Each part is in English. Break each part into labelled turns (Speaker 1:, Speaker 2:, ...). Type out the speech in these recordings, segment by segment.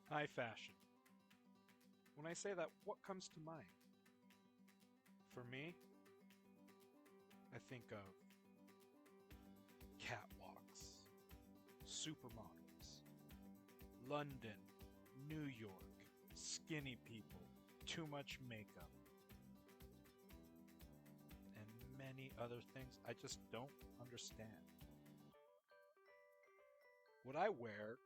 Speaker 1: High fashion. When I say that, what comes to mind? For me, I think of catwalks, supermodels, London, New York, skinny people, too much makeup, and many other things I just don't understand. What I wear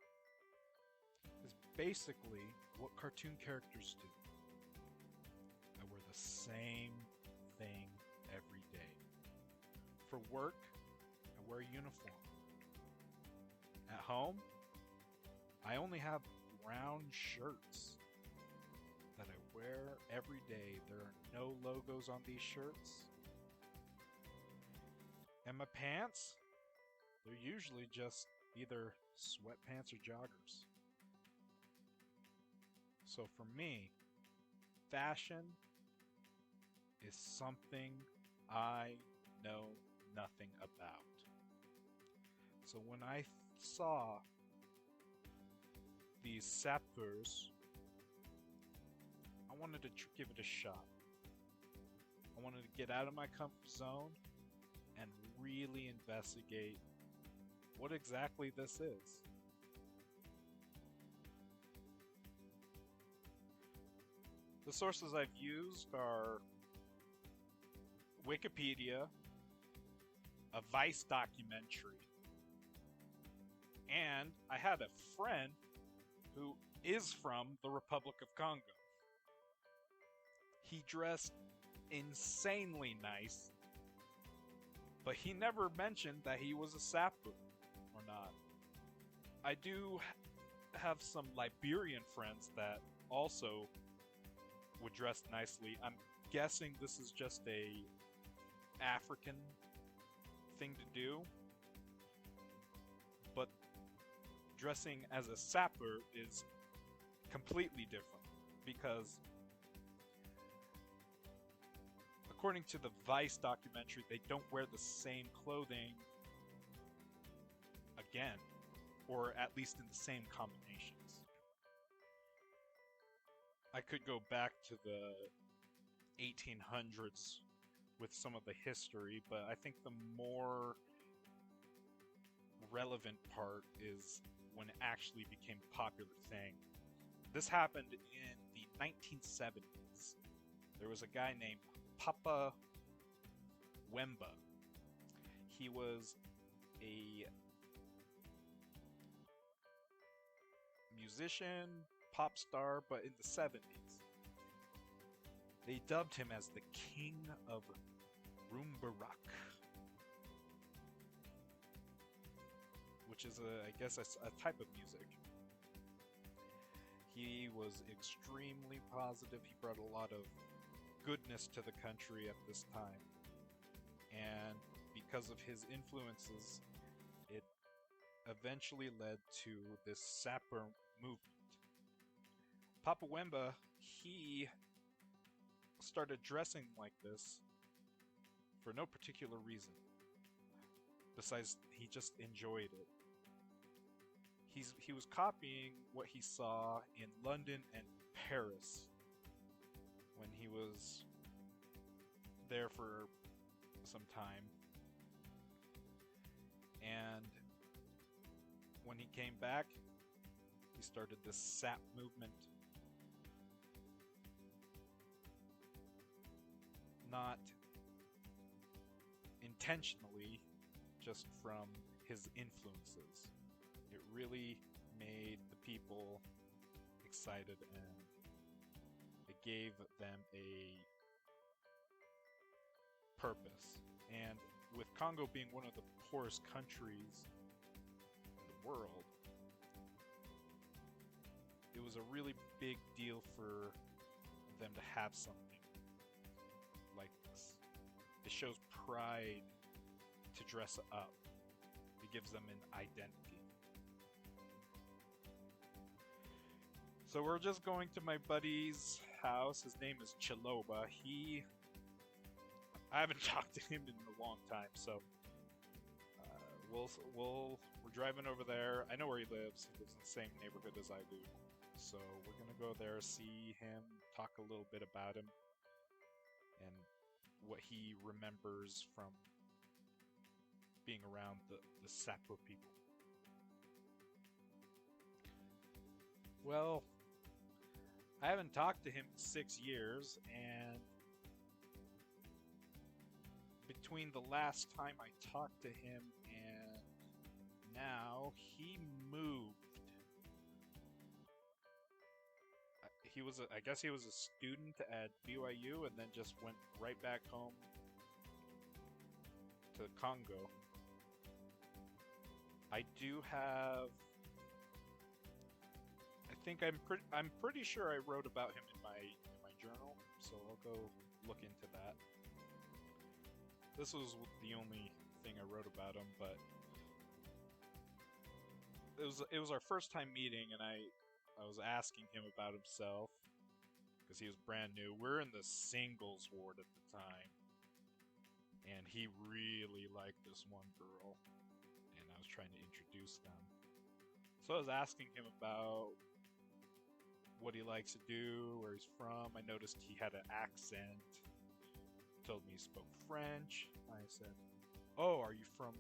Speaker 1: is basically what cartoon characters do. I wear the same thing every day. For work, I wear a uniform. At home, I only have brown shirts that I wear every day. There are no logos on these shirts. And my pants, they're usually just either sweatpants or joggers. So for me, fashion is something I know nothing about. So when I saw these sapeurs, I wanted to give it a shot. I wanted to get out of my comfort zone and really investigate what exactly this is. The sources I've used are Wikipedia, a Vice documentary, and I had a friend who is from the Republic of Congo. He dressed insanely nice, but he never mentioned that he was a sapper or not. I do have some Liberian friends that also would dress nicely. I'm guessing this is just a African thing to do, but dressing as a sapper is completely different because according to the Vice documentary, they don't wear the same clothing again, or at least in the same combinations. I could go back to the 1800s with some of the history, but I think the more relevant part is when it actually became a popular thing. This happened in the 1970s. There was a guy named Papa Wemba. He was a musician, pop star, but in the 70s. They dubbed him as the King of Rumba Rock, which is, I guess, a type of music. He was extremely positive. He brought a lot of goodness to the country at this time. And because of his influences, it eventually led to this sapper movement. Papa Wemba, he started dressing like this for no particular reason. Besides, he just enjoyed it. He was copying what he saw in London and Paris when he was there for some time. And when he came back, he started this sap movement. Not intentionally, just from his influences. It really made the people excited and it gave them a purpose. And with Congo being one of the poorest countries in the world, it was a really big deal for them to have something like this. It shows pride to dress up. It gives them an identity. So we're just going to my buddy's house. His name is Chiloba. I haven't talked to him in a long time, so we're we're driving over there. I know where he lives. He lives in the same neighborhood as I do. So we're gonna go there, see him, talk a little bit about him, and what he remembers from being around the Sapo people. Well, I haven't talked to him in 6 years, and between the last time I talked to him and now, he moved. I guess he was a student at BYU and then just went right back home to Congo. I do have. I think I'm pretty sure I wrote about him in my journal, so I'll go look into that. This was the only thing I wrote about him, but it was our first time meeting, and I was asking him about himself because he was brand new. We're in the singles ward at the time, and he really liked this one girl, and I was trying to introduce them. So I was asking him about what he likes to do, where he's from. I noticed he had an accent. Told me he spoke French. I said, "Oh, are you from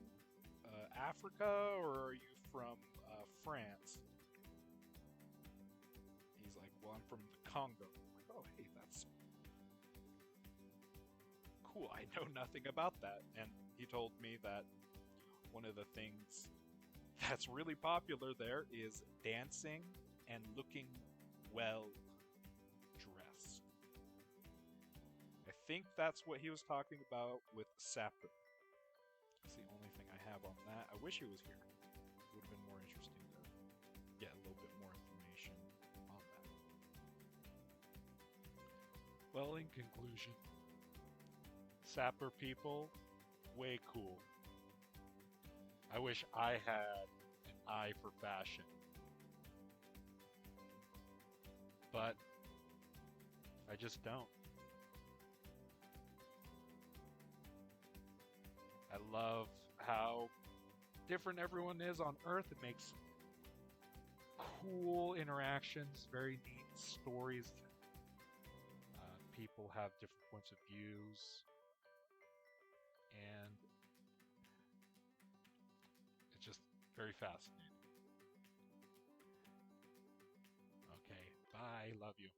Speaker 1: Africa, or are you from France?" He's like, "Well, I'm from the Congo." I'm like, "Oh, hey, that's cool. I know nothing about that." And he told me that one of the things that's really popular there is dancing and looking well dressed. I think that's what he was talking about with Sapper. That's the only thing I have on that. I wish he was here. It would have been more interesting to get a little bit more information on that. Well, in conclusion, Sapper people, way cool. I wish I had an eye for fashion. But I just don't. I love how different everyone is on Earth. It makes cool interactions, very neat stories. People have different points of views, and it's just very fascinating. Okay, bye. Love you.